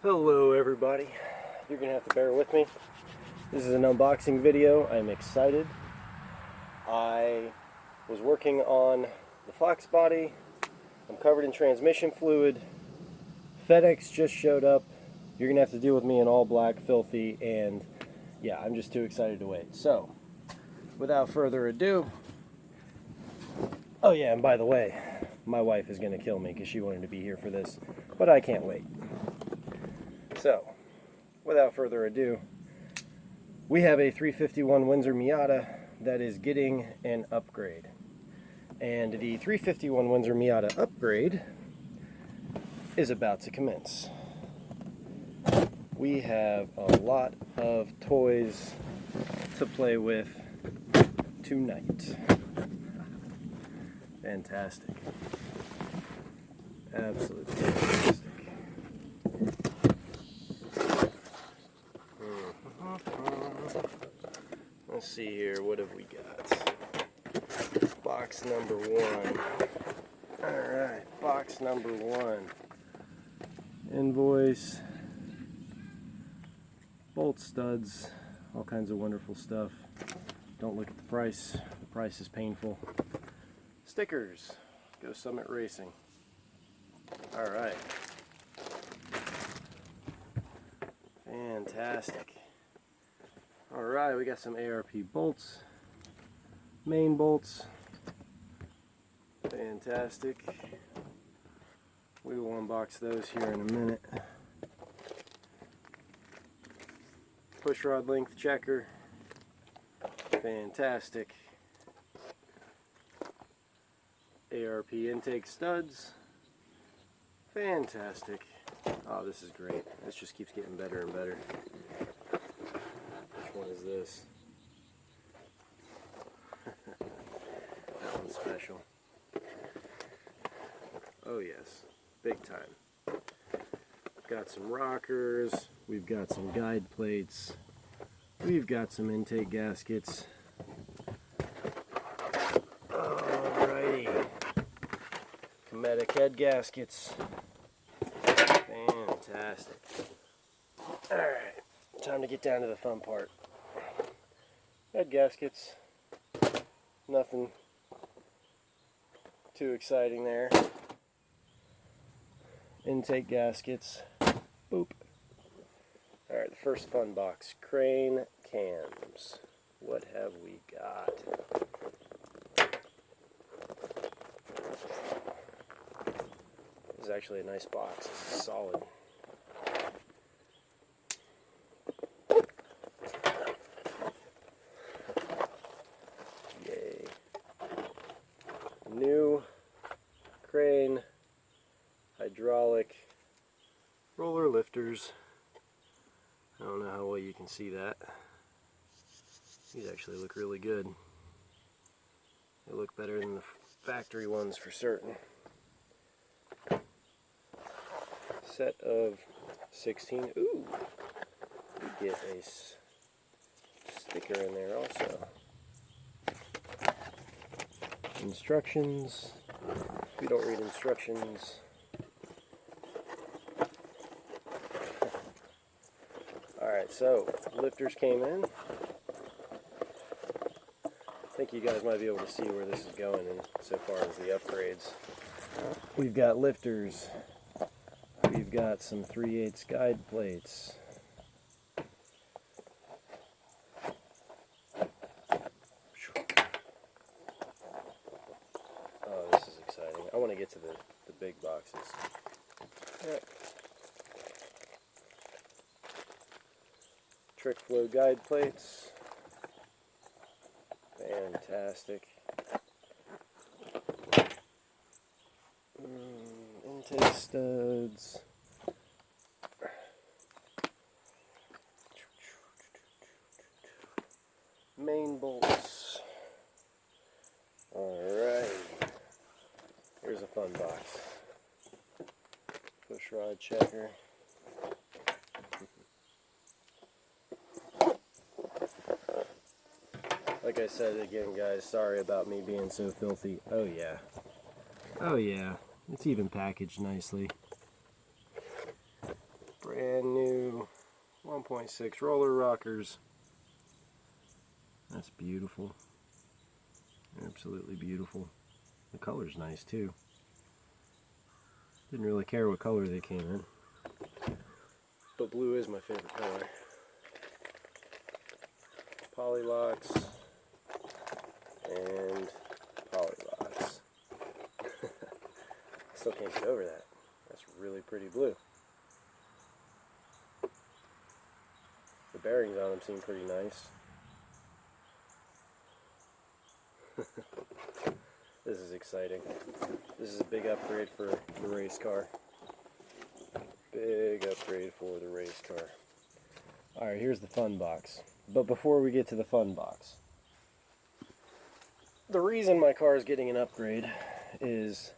Hello everybody, you're gonna have to bear with me. This is an unboxing video. I'm excited. I was working on the Fox body. I'm covered in transmission fluid. FedEx just showed up. You're gonna have to deal with me in all black, filthy, and yeah, I'm just too excited to wait. So, without further ado, oh yeah, and by the way, my wife is gonna kill me because she wanted to be here for this, but I can't wait. So, without further ado, we have a 351 Windsor Miata that is getting an upgrade. And the 351 Windsor Miata upgrade is about to commence. We have a lot of toys to play with tonight. Fantastic. Absolutely fantastic. Let's see here, what have we got? Box number one. Alright, box number one. Invoice, bolt studs, all kinds of wonderful stuff. Don't look at the price is painful. Stickers, Go Summit Racing. Alright. Fantastic. Alright, we got some ARP bolts, main bolts. Fantastic. We will unbox those here in a minute. Push rod length checker. Fantastic. ARP intake studs. Fantastic. Oh, this is great. This just keeps getting better and better. Which one is this? That one's special. Oh yes, big time. Got some rockers, we've got some guide plates, we've got some intake gaskets. Alrighty. Cometic head gaskets. Fantastic. Alright, time to get down to the fun part. Head gaskets. Nothing too exciting there. Intake gaskets. Boop. Alright, the first fun box. Crane cams. What have we got? This is actually a nice box. This is solid. Yay. New crane hydraulic roller lifters. I don't know how well you can see that. These actually look really good. They look better than the factory ones for certain. Set of 16. Ooh! We get a sticker in there also. Instructions. We don't read instructions. Alright, so lifters came in. I think you guys might be able to see where this is going in so far as the upgrades. We've got lifters. We've got some 3/8 guide plates. Oh, this is exciting. I want to get to the big boxes. Right. Trickflow guide plates. Fantastic. Intake studs. Main bolts. Alright. Here's a fun box. Push rod checker. Like I said again, guys, sorry about me being so filthy. Oh yeah. Oh yeah. It's even packaged nicely. brand new 1.6 roller rockers. That's beautiful. Absolutely beautiful. The color's nice too. Didn't really care what color they came in, but blue is my favorite color. Polylocks and polylocks. Still can't get over that. That's really pretty blue. The bearings on them seem pretty nice. This is exciting. This is a big upgrade for the race car. Big upgrade for the race car. Alright, here's the fun box. But before we get to the fun box, the reason my car is getting an upgrade is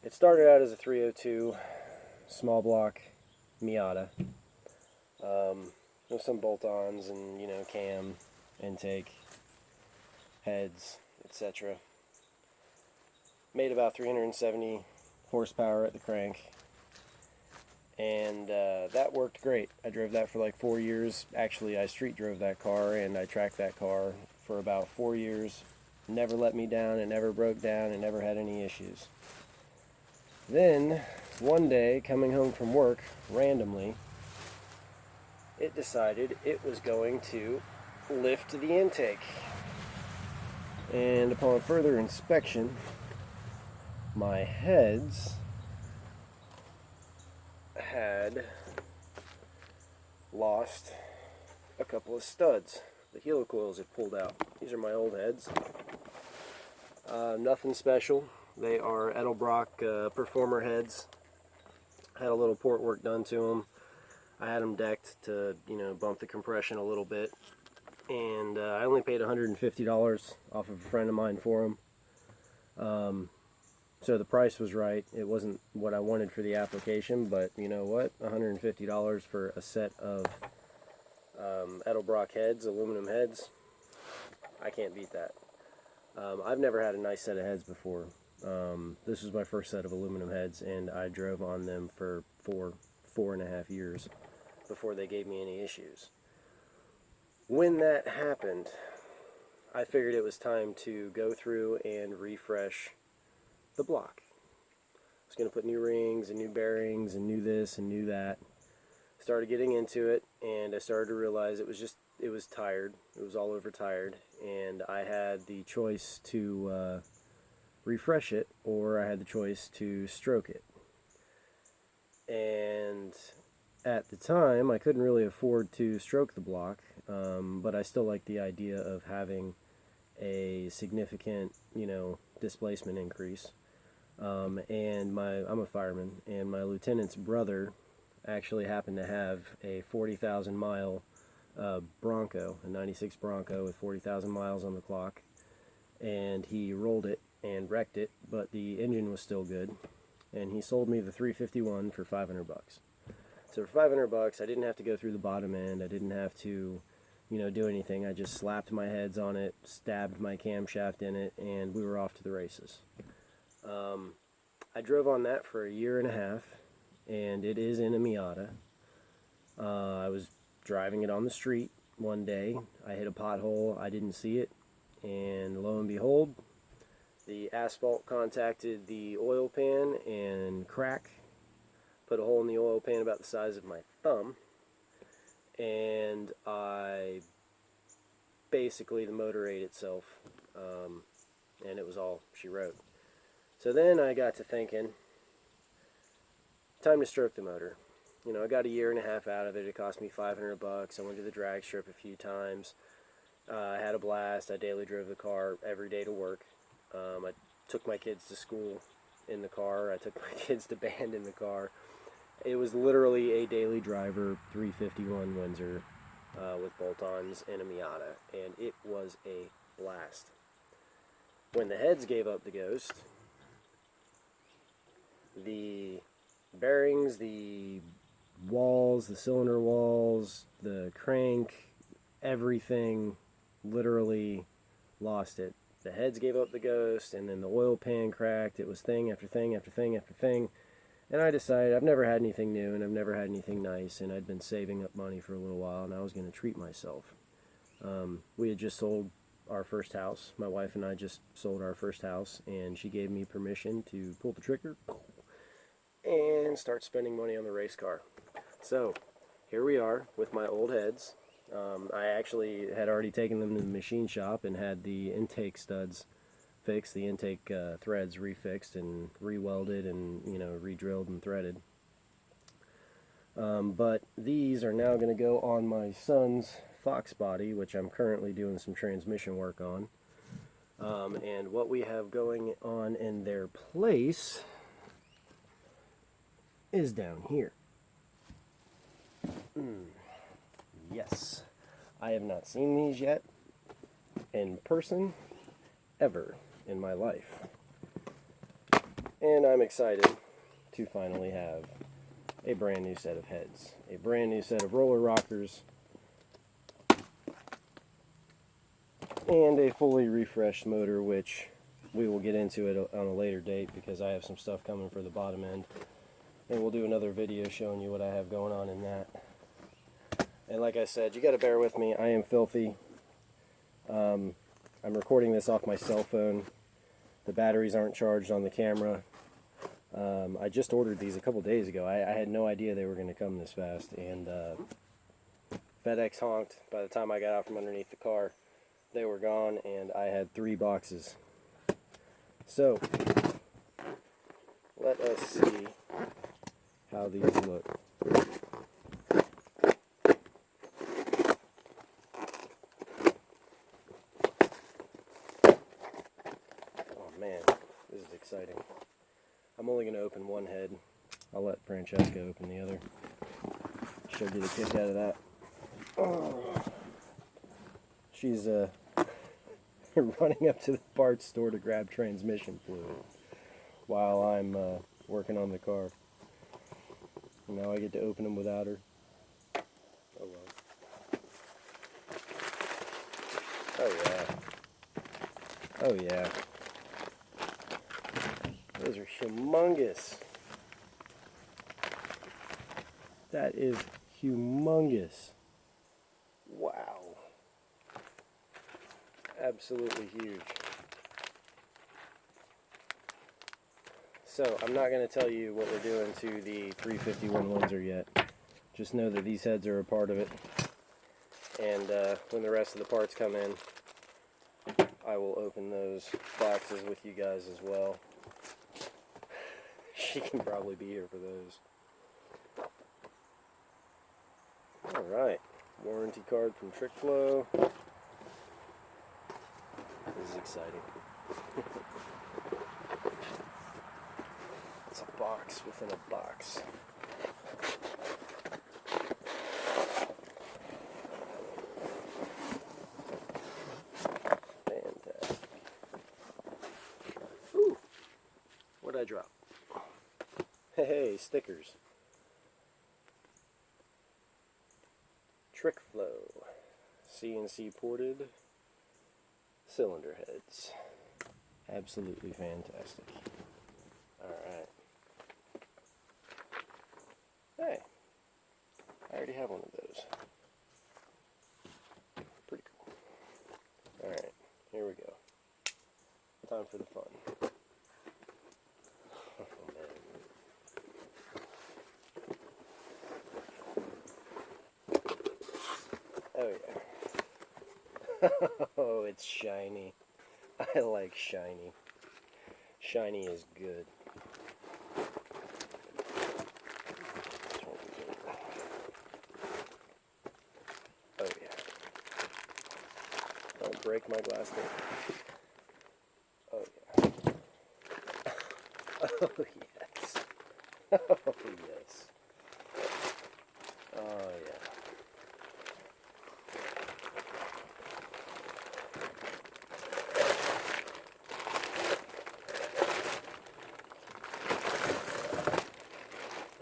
it started out as a 302 small block Miata. With some bolt-ons and, you know, cam, intake, heads, etc. Made about 370 horsepower at the crank, and that worked great. I drove that for like 4 years. Actually, I street drove that car and I tracked that car for about 4 years. Never let me down, it never broke down, it never had any issues. Then, one day, coming home from work, randomly, it decided it was going to lift the intake. And upon further inspection, my heads had lost a couple of studs. The helicoils had pulled out. These are my old heads. Nothing special. They are Edelbrock Performer heads. Had a little port work done to them. I had them decked to, you know, bump the compression a little bit. And I only paid $150 off of a friend of mine for them. So the price was right. It wasn't what I wanted for the application, but you know what? $150 for a set of Edelbrock heads, aluminum heads. I can't beat that. I've never had a nice set of heads before. This was my first set of aluminum heads, and I drove on them for 4.5 years before they gave me any issues. When that happened, I figured it was time to go through and refresh the block. I was going to put new rings and new bearings and new this and new that. Started getting into it, and I started to realize it was tired. It was all over tired, and I had the choice to refresh it, or I had the choice to stroke it. And at the time, I couldn't really afford to stroke the block, but I still liked the idea of having a significant, you know, displacement increase. And I'm a fireman, and my lieutenant's brother actually happened to have a 40,000 mile Bronco, a 96 Bronco with 40,000 miles on the clock, and he rolled it and wrecked it, but the engine was still good, and he sold me the 351 for $500 bucks. So for $500 bucks, I didn't have to go through the bottom end. I didn't have to, you know, do anything. I just slapped my heads on it, stabbed my camshaft in it, and we were off to the races. I drove on that for 1.5 years, and it is in a Miata. I was driving it on the street one day. I hit a pothole. I didn't see it, and lo and behold, the asphalt contacted the oil pan and crack. Put a hole in the oil pan about the size of my thumb, and basically the motor ate itself, and it was all she wrote. So then I got to thinking, time to stroke the motor. You know, I got 1.5 years out of it. It cost me $500 bucks. I went to the drag strip a few times. I had a blast. I daily drove the car every day to work. I took my kids to school in the car. I took my kids to band in the car. It was literally a daily driver 351 Windsor with bolt-ons and a Miata, and it was a blast. When the heads gave up the ghost, the bearings, the walls, the cylinder walls, the crank, everything literally lost it. The heads gave up the ghost, and then the oil pan cracked. It was thing after thing after thing after thing. And I decided I've never had anything new and I've never had anything nice, and I'd been saving up money for a little while, and I was going to treat myself. We had just sold our first house. My wife and I just sold our first house, and she gave me permission to pull the trigger and start spending money on the race car. So here we are with my old heads. I actually had already taken them to the machine shop and had the intake studs fixed, the intake threads refixed and re-welded and, you know, re-drilled and threaded. But these are now going to go on my son's Fox body, which I'm currently doing some transmission work on. And what we have going on in their place is down here. Yes, I have not seen these yet in person ever in my life, and I'm excited to finally have a brand new set of heads, a brand new set of roller rockers, and a fully refreshed motor, which we will get into it on a later date because I have some stuff coming for the bottom end, and we'll do another video showing you what I have going on in that. And like I said, you got to bear with me. I am filthy. I'm recording this off my cell phone. The batteries aren't charged on the camera. I just ordered these a couple days ago. I had no idea they were going to come this fast. And FedEx honked. By the time I got out from underneath the car, they were gone, and I had 3 boxes. So, let us see how these look. Man, this is exciting. I'm only going to open one head. I'll let Francesca open the other. She'll get a kick out of that. Oh. She's running up to the parts store to grab transmission fluid while I'm working on the car. And now I get to open them without her. Oh well. Oh yeah. Oh yeah. Those are humongous. That is humongous. Wow. Absolutely huge. So, I'm not going to tell you what we're doing to the 351 Windsor yet. Just know that these heads are a part of it. And when the rest of the parts come in, I will open those boxes with you guys as well. She can probably be here for those. Alright, warranty card from Trickflow. This is exciting. It's a box within a box. Fantastic. Ooh, what'd I drop? Hey, stickers. Trickflow, CNC ported cylinder heads. Absolutely fantastic. Alright. Hey, I already have one of those. Pretty cool. Alright, here we go. Time for the fun. Oh man. Oh yeah. Oh, it's shiny. I like shiny. Shiny is good. Oh yeah. Don't break my glass there. Oh yeah. Oh yes. Oh yes. Oh yeah.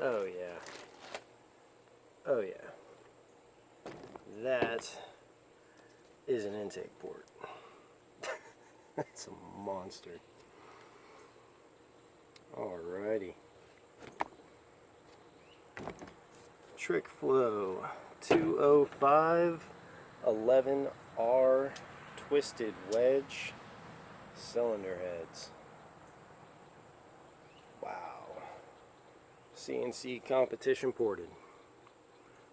Oh yeah. Oh yeah. That is an intake port. That's a monster. Alrighty. Trickflow 205-11R twisted wedge cylinder heads. Wow. CNC competition ported.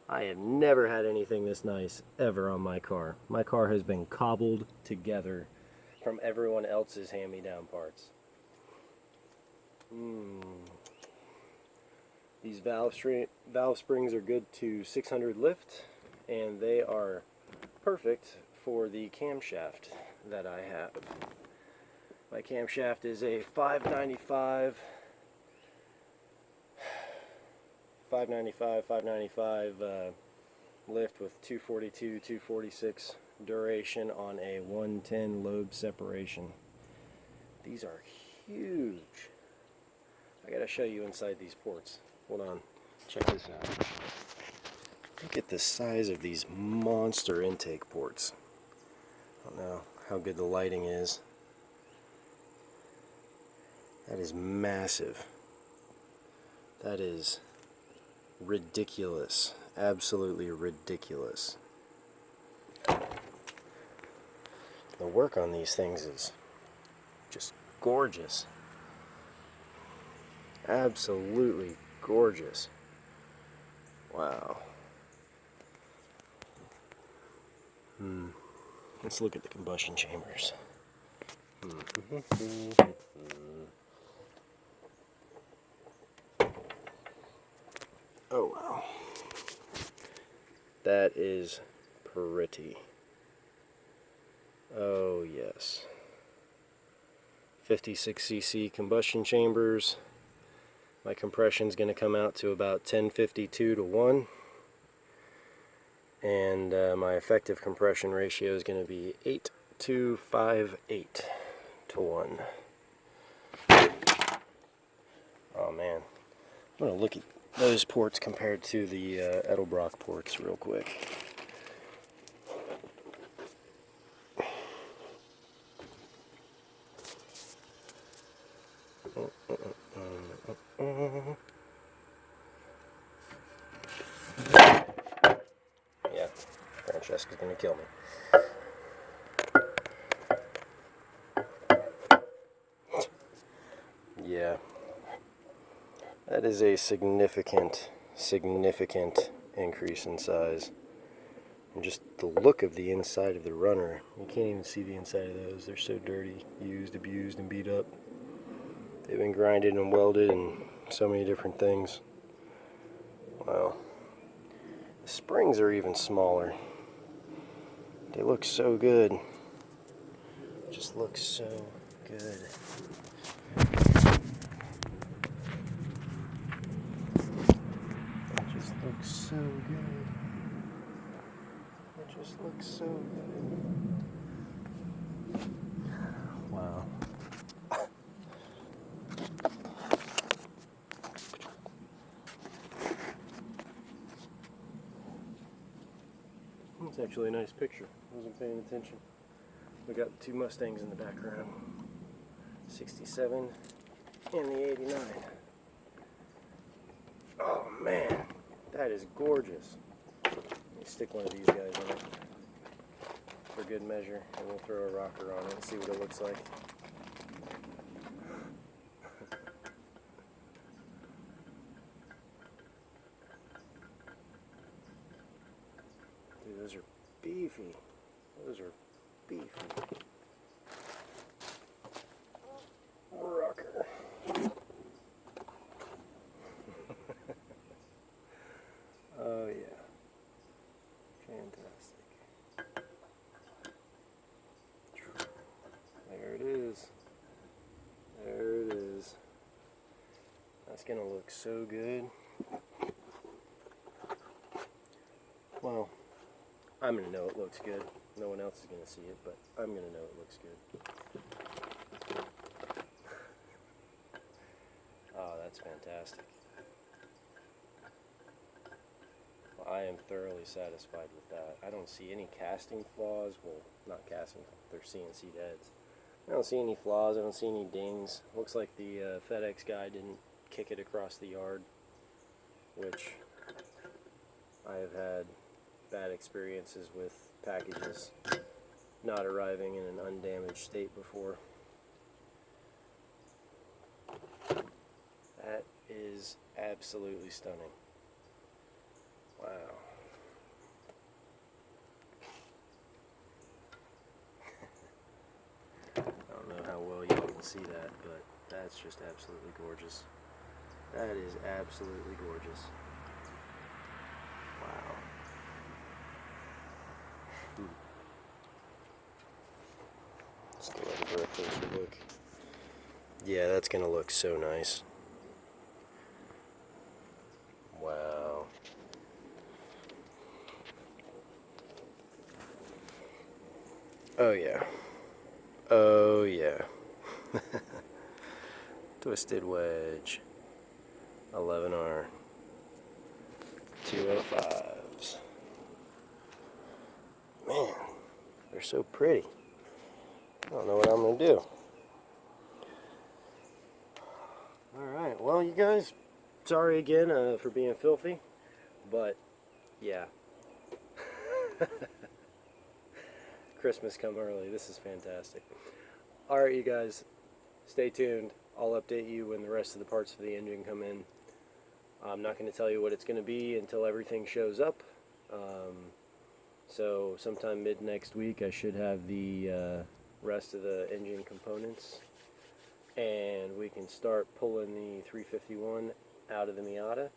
I have never had anything this nice ever on my car. My car has been cobbled together from everyone else's hand-me-down parts. These valve springs are good to 600 lift, and they are perfect for the camshaft that I have. My camshaft is a 595 lift with 242, 246 duration on a 110 lobe separation. These are huge. I gotta show you inside these ports. Hold on, check this out. Look at the size of these monster intake ports. I don't know how good the lighting is. That is massive. That is ridiculous. Absolutely ridiculous. The work on these things is just gorgeous. Absolutely gorgeous. Wow. Let's look at the combustion chambers. Oh wow. That is pretty. Oh yes. 56cc combustion chambers. My compression is going to come out to about 1052 to 1. And my effective compression ratio is going to be 8258 to 1. Oh man. I'm going to look at those ports compared to the Edelbrock ports real quick. Yeah, Francesca's gonna kill me. Yeah, that is a significant increase in size. And just the look of the inside of the runner, you can't even see the inside of those. They're so dirty, used, abused, and beat up. They've been grinded and welded and so many different things. Wow. The springs are even smaller. They look so good. Just look so good. It just looks so good. It just looks so good. Wow. It's actually a nice picture. I wasn't paying attention. We got two Mustangs in the background. 67 and the 89. Oh man, that is gorgeous. Let me stick one of these guys on it for good measure, and we'll throw a rocker on it and see what it looks like. Dude, those are beefy. Those are beefy. Rocker. Oh yeah. Fantastic. There it is. There it is. That's gonna look so good. Well, I'm gonna know it looks good. No one else is gonna see it, but I'm gonna know it looks good. Oh, that's fantastic. Well, I am thoroughly satisfied with that. I don't see any casting flaws. Well, not casting, they're CNC heads. I don't see any flaws. I don't see any dings. Looks like the FedEx guy didn't kick it across the yard. which I have had bad experiences with packages not arriving in an undamaged state before. That is absolutely stunning. Wow. I don't know how well y'all can see that, but that's just absolutely gorgeous. That is absolutely gorgeous. Wow. Just go ahead and for a closer look. Yeah, that's going to look so nice. Wow. Oh yeah. Oh yeah. Twisted wedge. 11R. 205s. Man, they're so pretty. I don't know what I'm going to do. Alright, well you guys, sorry again for being filthy, but yeah. Christmas come early. This is fantastic. Alright you guys, stay tuned. I'll update you when the rest of the parts of the engine come in. I'm not going to tell you what it's going to be until everything shows up. So sometime mid next week I should have the rest of the engine components, and we can start pulling the 351 out of the Miata,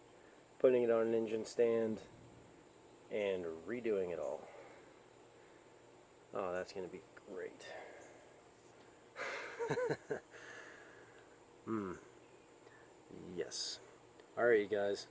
putting it on an engine stand, and redoing it all. Oh, that's going to be great. Yes. Alright you guys,